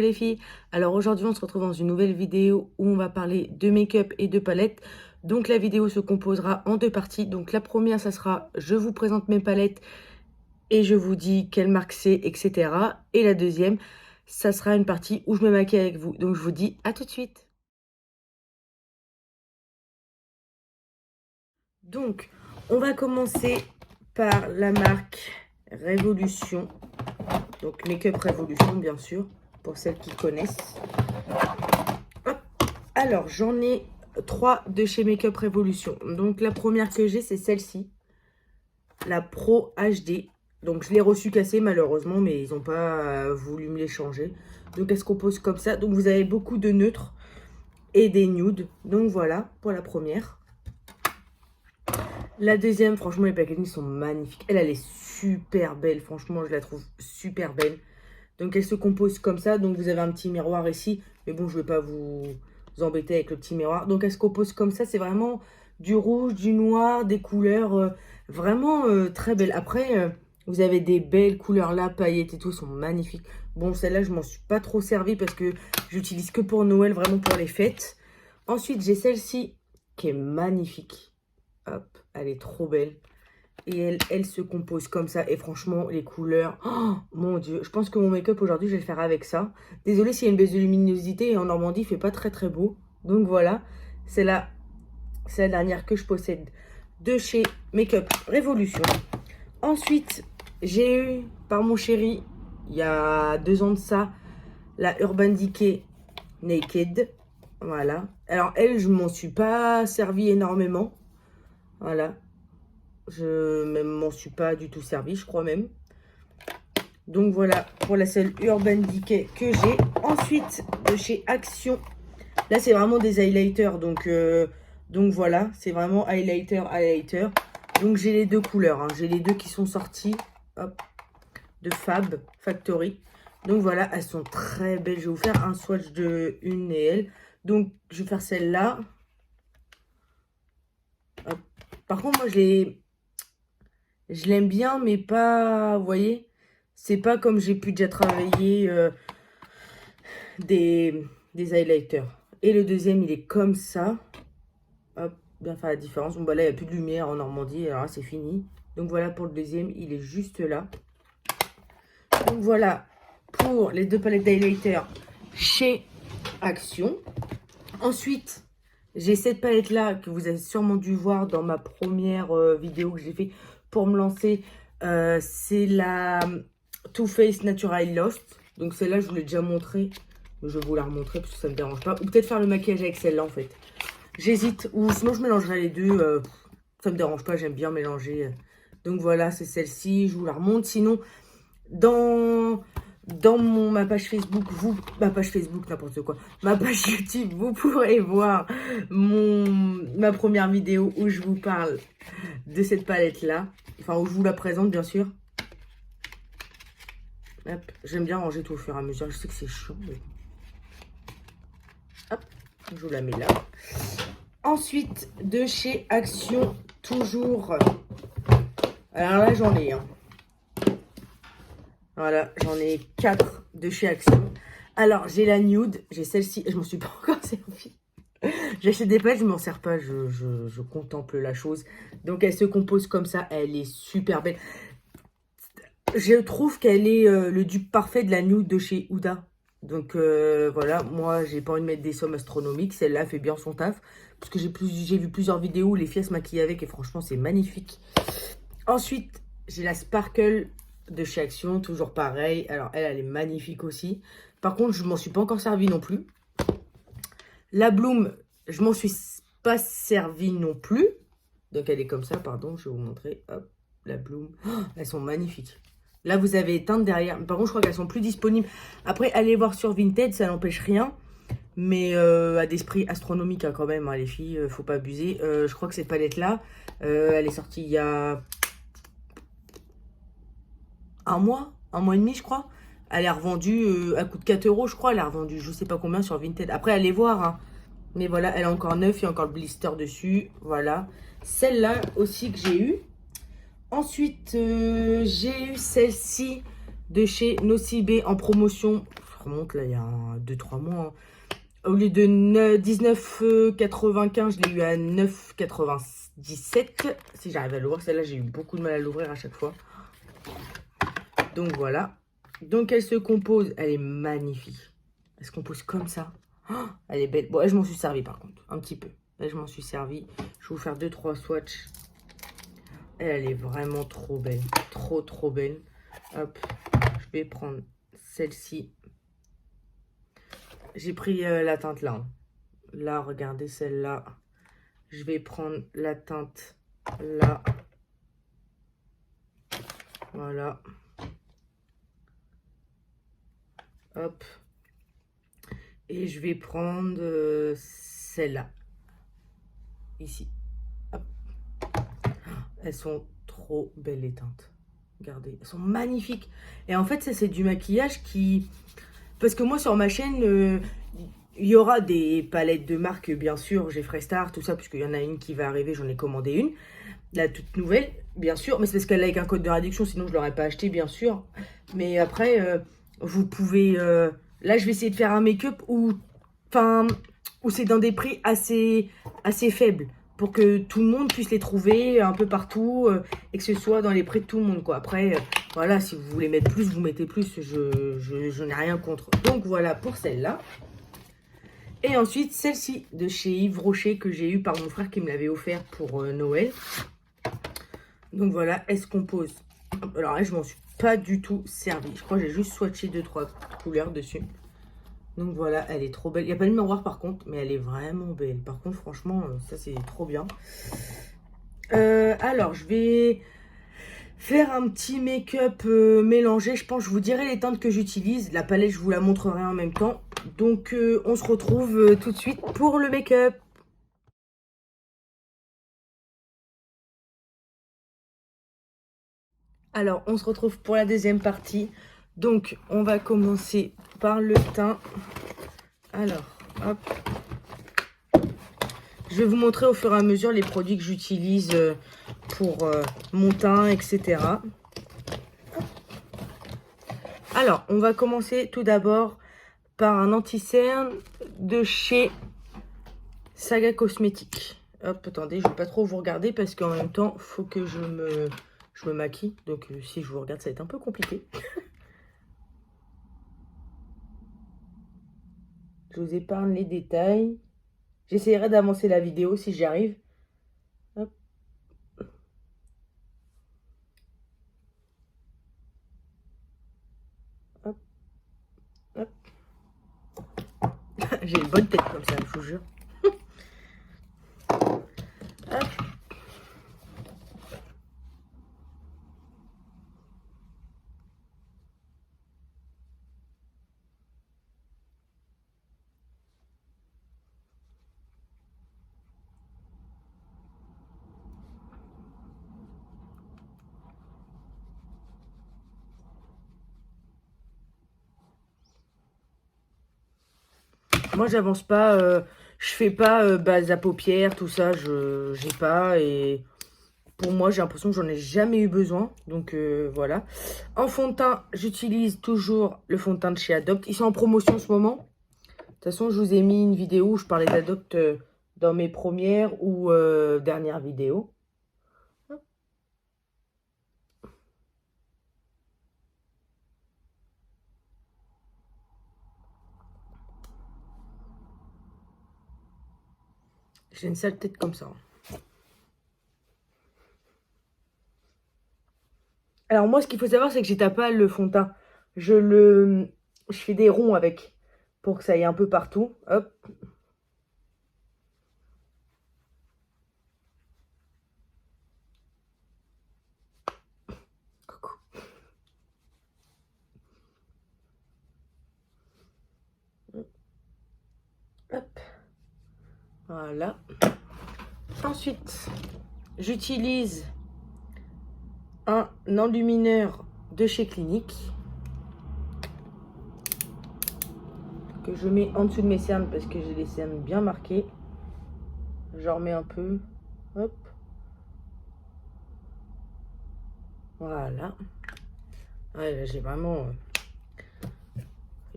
les filles. Alors aujourd'hui on se retrouve dans une nouvelle vidéo où on va parler de make-up et de palettes. Donc la vidéo se composera en deux parties. Donc la première ça sera je vous présente mes palettes et je vous dis quelle marque c'est, etc. Et la deuxième ça sera une partie où je me maquille avec vous. Donc je vous dis à tout de suite. Donc on va commencer par la marque Révolution. Donc Make-up Révolution bien sûr, pour celles qui connaissent. Hop. Alors j'en ai 3 de chez Make-up Révolution. Donc la première que j'ai c'est celle-ci, la Pro HD. Donc je l'ai reçue cassée malheureusement, mais ils n'ont pas voulu me les changer. Donc elle se compose comme ça. Donc vous avez beaucoup de neutres et des nudes. Donc voilà pour la première. La deuxième, franchement les packaging sont magnifiques. Elle est super belle, franchement je la trouve super belle. Donc elle se compose comme ça. Donc vous avez un petit miroir ici. Mais bon, je ne vais pas vous embêter avec le petit miroir. Donc elle se compose comme ça. C'est vraiment du rouge, du noir, des couleurs vraiment très belles. Après, vous avez des belles couleurs là, paillettes et tout, sont magnifiques. Bon, celle-là, je m'en suis pas trop servie parce que j'utilise que pour Noël, vraiment pour les fêtes. Ensuite, j'ai celle-ci qui est magnifique. Hop, elle est trop belle. Et elle se compose comme ça. Et franchement, les couleurs... Oh, mon Dieu. Je pense que mon make-up aujourd'hui, je vais le faire avec ça. Désolée s'il y a une baisse de luminosité. Et en Normandie, il fait pas très très beau. Donc voilà. C'est la dernière que je possède de chez Make-up Révolution. Ensuite, j'ai eu par mon chéri, il y a 2 ans de ça, la Urban Decay Naked. Voilà. Alors elle, je m'en suis pas servi énormément. Voilà. Je ne m'en suis pas du tout servi, je crois même. Donc voilà pour la seule Urban Decay que j'ai. Ensuite, de chez Action. Là, c'est vraiment des highlighters. Donc voilà, c'est vraiment highlighter. Donc j'ai les deux couleurs. Hein. J'ai les deux qui sont sortis hop, de Fab Factory. Donc voilà, elles sont très belles. Je vais vous faire un swatch de une et elle. Donc je vais faire celle-là. Par contre, moi, je l'aime bien, mais pas, vous voyez, c'est pas comme j'ai pu déjà travailler des highlighters. Et le deuxième, il est comme ça. Hop, bien faire la différence. Bon, bah là, il n'y a plus de lumière en Normandie, alors là, c'est fini. Donc voilà pour le deuxième, il est juste là. Donc voilà pour les 2 palettes d'highlighter chez Action. Ensuite, j'ai cette palette-là que vous avez sûrement dû voir dans ma première vidéo que j'ai fait pour me lancer. C'est la Too Faced Natural Lost. Donc celle-là, je vous l'ai déjà montré. Je vais vous la remontrer parce que ça ne me dérange pas. Ou peut-être faire le maquillage avec celle-là en fait. J'hésite. Ou sinon, je mélangerai les deux. Ça ne me dérange pas, j'aime bien mélanger. Donc voilà, c'est celle-ci. Je vous la remonte. Sinon, dans ma page Facebook, n'importe quoi, ma page YouTube, vous pourrez voir ma première vidéo où je vous parle de cette palette là, enfin où je vous la présente bien sûr. J'aime bien ranger tout au fur et à mesure, je sais que c'est chiant mais... Hop, je vous la mets là. Ensuite de chez Action, toujours, alors là j'en ai Voilà, j'en ai 4 de chez Action. Alors, j'ai la nude, j'ai celle-ci, je m'en suis pas encore servie. J'achète des palettes, je m'en sers pas, je contemple la chose. Donc, elle se compose comme ça, elle est super belle. Je trouve qu'elle est le dupe parfait de la nude de chez Huda. Donc, voilà, moi, j'ai pas envie de mettre des sommes astronomiques. Celle-là fait bien son taf. Parce que j'ai vu plusieurs vidéos où les filles se maquillent avec et franchement, c'est magnifique. Ensuite, j'ai la Sparkle de chez Action, toujours pareil. Alors, elle est magnifique aussi. Par contre, je m'en suis pas encore servi non plus. La Bloom, je m'en suis pas servi non plus. Donc, elle est comme ça, pardon, je vais vous montrer. Hop, la Bloom. Oh, elles sont magnifiques. Là, vous avez éteinte derrière. Par contre, je crois qu'elles sont plus disponibles. Après, allez voir sur Vinted, ça n'empêche rien. Mais à des prix astronomiques hein, quand même, hein, les filles, faut pas abuser. Je crois que cette palette-là, elle est sortie il y a... un mois et demi, je crois. Elle est revendue à coût de 4 €, je crois. Elle est revendue, je sais pas combien sur Vinted. Après, allez voir. Hein. Mais voilà, elle est encore neuve. Il y a encore le blister dessus. Voilà. Celle-là aussi que j'ai eue. Ensuite, j'ai eu celle-ci de chez Nocibé en promotion. remonte là il y a 2-3 mois. Hein. Au lieu de 19,95, je l'ai eu à 9,97. Si j'arrive à l'ouvrir, celle-là, j'ai eu beaucoup de mal à l'ouvrir à chaque fois. Donc voilà. Donc elle se compose, elle est magnifique. Elle se compose comme ça. Oh, elle est belle. Bon, je m'en suis servi par contre, un petit peu. Là, je m'en suis servi. Je vais vous faire 2-3 swatchs. Elle est vraiment trop belle. Trop, trop belle. Hop, je vais prendre celle-ci. J'ai pris la teinte là. Là, regardez celle-là. Je vais prendre la teinte là. Voilà. Hop. Et je vais prendre celle-là. Ici. Hop. Elles sont trop belles les teintes. Regardez, elles sont magnifiques. Et en fait, ça c'est du maquillage qui... Parce que moi sur ma chaîne, il y aura des palettes de marque, bien sûr. J'ai Freestar, tout ça, puisqu'il y en a une qui va arriver. J'en ai commandé une. La toute nouvelle, bien sûr. Mais c'est parce qu'elle est avec un code de réduction, sinon je ne l'aurais pas acheté, bien sûr. Mais après, vous pouvez... là, je vais essayer de faire un make-up où c'est dans des prix assez faibles. Pour que tout le monde puisse les trouver un peu partout et que ce soit dans les prix de tout le monde, quoi. Après, voilà, si vous voulez mettre plus, vous mettez plus. Je n'ai rien contre. Donc, voilà pour celle-là. Et ensuite, celle-ci de chez Yves Rocher que j'ai eu par mon frère qui me l'avait offert pour Noël. Donc, voilà, elle se compose. Alors là, je m'en suis pas du tout servi. Je crois que j'ai juste swatché 2-3 couleurs dessus. Donc voilà, elle est trop belle. Il n'y a pas de miroir par contre, mais elle est vraiment belle. Par contre, franchement, ça c'est trop bien. Alors, je vais faire un petit make-up mélangé. Je pense que je vous dirai les teintes que j'utilise. La palette, je vous la montrerai en même temps. Donc, on se retrouve tout de suite pour le make-up. Alors, on se retrouve pour la deuxième partie. Donc, on va commencer par le teint. Alors, hop. Je vais vous montrer au fur et à mesure les produits que j'utilise pour mon teint, etc. Alors, on va commencer tout d'abord par un anti-cerne de chez Saga Cosmétiques. Hop, attendez, je ne vais pas trop vous regarder parce qu'en même temps, il faut que je me maquille. Donc, si je vous regarde, ça va être un peu compliqué. Je vous épargne les détails. J'essaierai d'avancer la vidéo si j'y arrive. Hop. Hop. Hop. J'ai une bonne tête comme ça, je vous jure. Hop. Moi, j'avance pas, je fais pas base à paupières, tout ça, j'ai pas. Et pour moi, j'ai l'impression que j'en ai jamais eu besoin. Donc, voilà. En fond de teint, j'utilise toujours le fond de teint de chez Adopt. Ils sont en promotion en ce moment. De toute façon, je vous ai mis une vidéo où je parlais d'Adopt dans mes premières ou dernières vidéos. J'ai une sale tête comme ça. Alors moi, ce qu'il faut savoir, c'est que j'étape pas le fond de teint. Je fais des ronds avec pour que ça aille un peu partout. Hop. Coucou. Hop. Voilà. Ensuite, j'utilise un enlumineur de chez Clinique que je mets en dessous de mes cernes parce que j'ai les cernes bien marquées. J'en remets un peu. Hop. Voilà. Ouais, j'ai vraiment...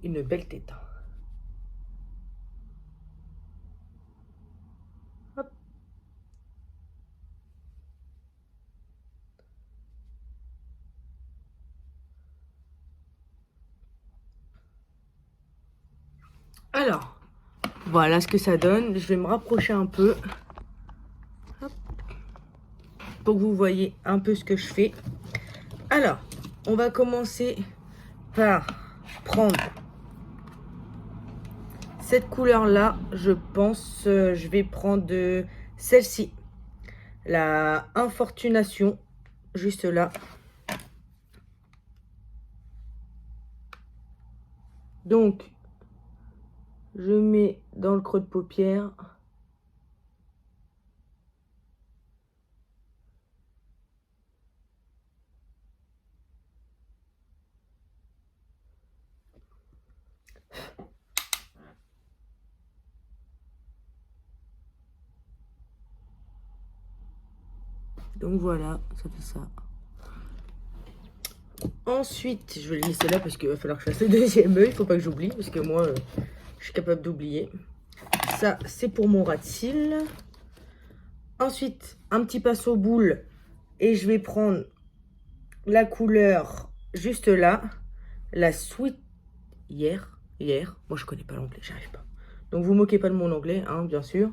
une belle tête. Hop. Alors, voilà ce que ça donne. Je vais me rapprocher un peu. Hop. Pour que vous voyez un peu ce que je fais. Alors, on va commencer par prendre cette couleur-là. Je pense je vais prendre celle-ci. La Infortunation, juste là. Donc, je mets dans le creux de paupière. Donc voilà, ça fait ça. Ensuite, je vais le laisser là parce qu'il va falloir que je fasse le deuxième œil. Il faut pas que j'oublie parce que moi, je suis capable d'oublier. Ça, c'est pour mon ras de cils. Ensuite, un petit pinceau boule. Et je vais prendre la couleur juste là. La Sweet Hier. Moi, je connais pas l'anglais, j'arrive pas. Donc, vous moquez pas de mon anglais, hein, bien sûr.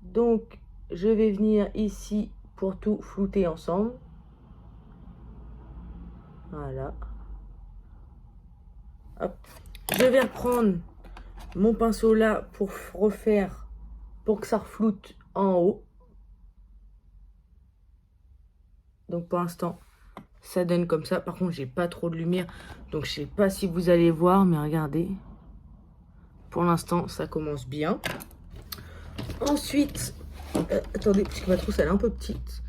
Donc, je vais venir ici pour tout flouter ensemble. Voilà. Hop. Je vais reprendre mon pinceau là pour refaire, pour que ça refloute en haut. Donc pour l'instant, ça donne comme ça. Par contre, j'ai pas trop de lumière, donc je sais pas si vous allez voir, mais regardez. Pour l'instant, ça commence bien. Ensuite, attendez, parce que ma trousse elle est un peu petite.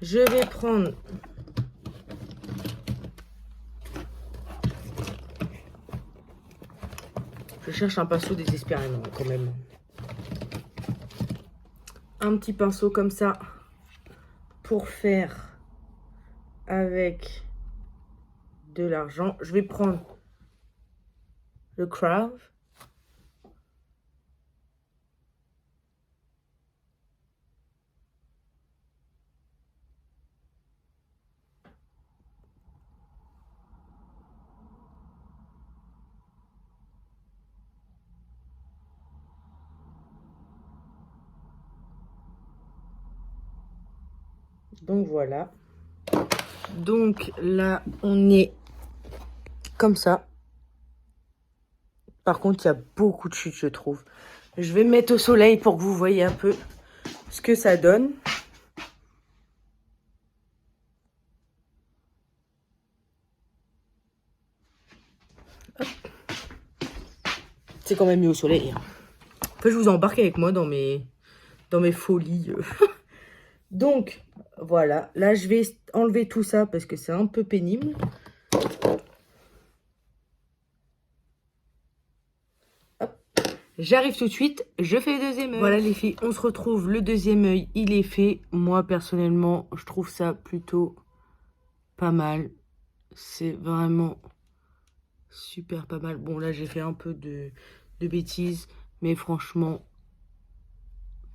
Je vais prendre je cherche un pinceau désespérément quand même. Un petit pinceau comme ça pour faire avec de l'argent. Je vais prendre le Crave. Donc voilà. Donc là, on est comme ça. Par contre, il y a beaucoup de chutes, je trouve. Je vais me mettre au soleil pour que vous voyez un peu ce que ça donne. C'est quand même mieux au soleil. En fait, je vous embarque avec moi dans mes folies. Donc, voilà. Là, je vais enlever tout ça parce que c'est un peu pénible. J'arrive tout de suite, je fais le deuxième œil. Voilà les filles, on se retrouve, le deuxième œil, il est fait. Moi, personnellement, je trouve ça plutôt pas mal. C'est vraiment super pas mal. Bon, là, j'ai fait un peu de bêtises, mais franchement,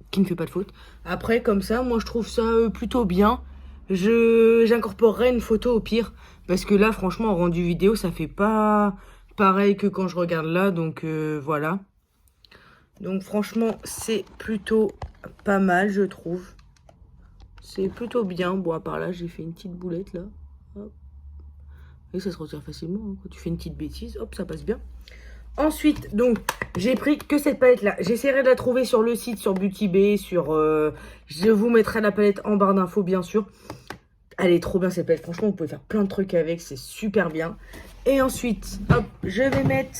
qui ne fait pas de faute. Après, comme ça, moi, je trouve ça plutôt bien. J'incorporerai une photo au pire, parce que là, franchement, en rendu vidéo, ça fait pas pareil que quand je regarde là, donc voilà. Donc franchement, c'est plutôt pas mal, je trouve. C'est plutôt bien. Bon, à part là, j'ai fait une petite boulette, là. Hop. Et ça se retire facilement. Hein. Quand tu fais une petite bêtise, hop, ça passe bien. Ensuite, donc, j'ai pris que cette palette-là. J'essaierai de la trouver sur le site, sur Beauty Bay, sur... je vous mettrai la palette en barre d'infos, bien sûr. Elle est trop bien, cette palette. Franchement, vous pouvez faire plein de trucs avec. C'est super bien. Et ensuite, hop, je vais mettre...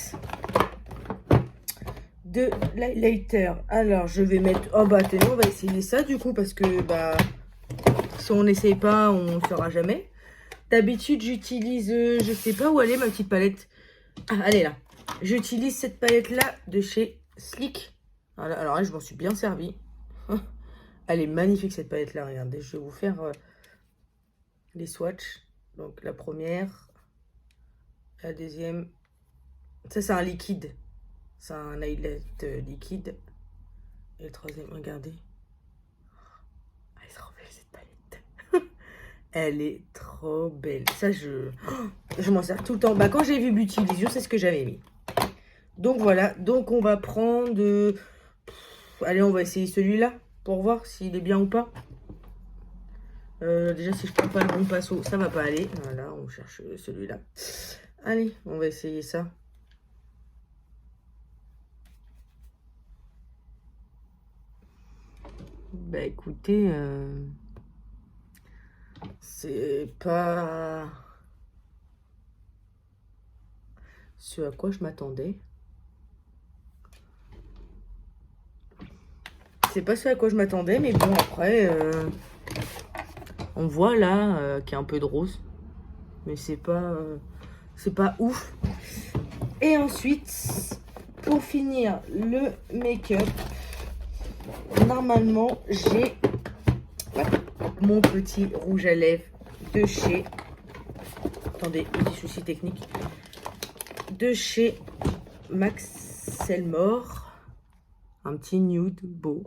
de l'highlighter. Alors, je vais mettre... Oh, bah, attendez, on va essayer ça, du coup, parce que, bah, si on n'essaye pas, on ne saura jamais. D'habitude, j'utilise... je sais pas où elle est, ma petite palette. Ah, elle est là. J'utilise cette palette-là de chez Sleek. Voilà, alors là, je m'en suis bien servi. Elle est magnifique, cette palette-là. Regardez, je vais vous faire les swatchs. Donc, la première, la deuxième Ça, c'est un liquide. C'est un highlight liquide. Et le troisième, regardez. Elle est trop belle, cette palette. Elle est trop belle. Ça, je m'en sers tout le temps. Bah, quand j'ai vu Beauty Illusion, c'est ce que j'avais mis. Donc, voilà. Donc, on va prendre... Allez, on va essayer celui-là pour voir s'il est bien ou pas. Déjà, si je prends pas le bon pinceau, ça va pas aller. Voilà, on cherche celui-là. Allez, on va essayer ça. Bah écoutez, c'est pas ce à quoi je m'attendais. C'est pas ce à quoi je m'attendais, mais bon, après, on voit là qu'il y a un peu de rose. Mais c'est pas ouf. Et ensuite, pour finir le make-up, normalement, j'ai mon petit rouge à lèvres de chez... Attendez, petit souci technique. De chez Max Selmore. Un petit nude beau.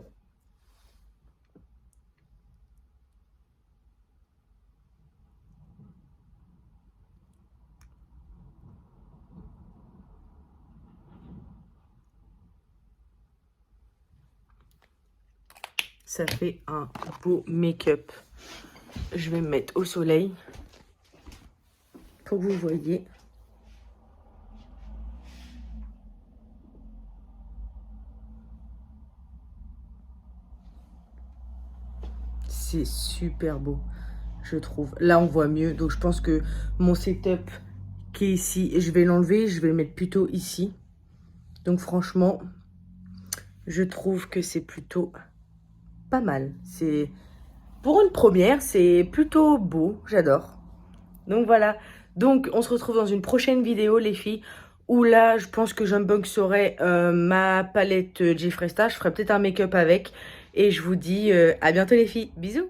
Ça fait un beau make-up. Je vais me mettre au soleil pour que vous voyez. C'est super beau, je trouve. Là, on voit mieux. Donc, je pense que mon setup qui est ici, je vais l'enlever. Je vais le mettre plutôt ici. Donc, franchement, je trouve que c'est plutôt pas mal. C'est pour une première, c'est plutôt beau. J'adore. Donc, voilà. Donc, on se retrouve dans une prochaine vidéo, les filles, où là, je pense que j'unboxerai ma palette Jeffree Star. Je ferai peut-être un make-up avec. Et je vous dis à bientôt, les filles. Bisous.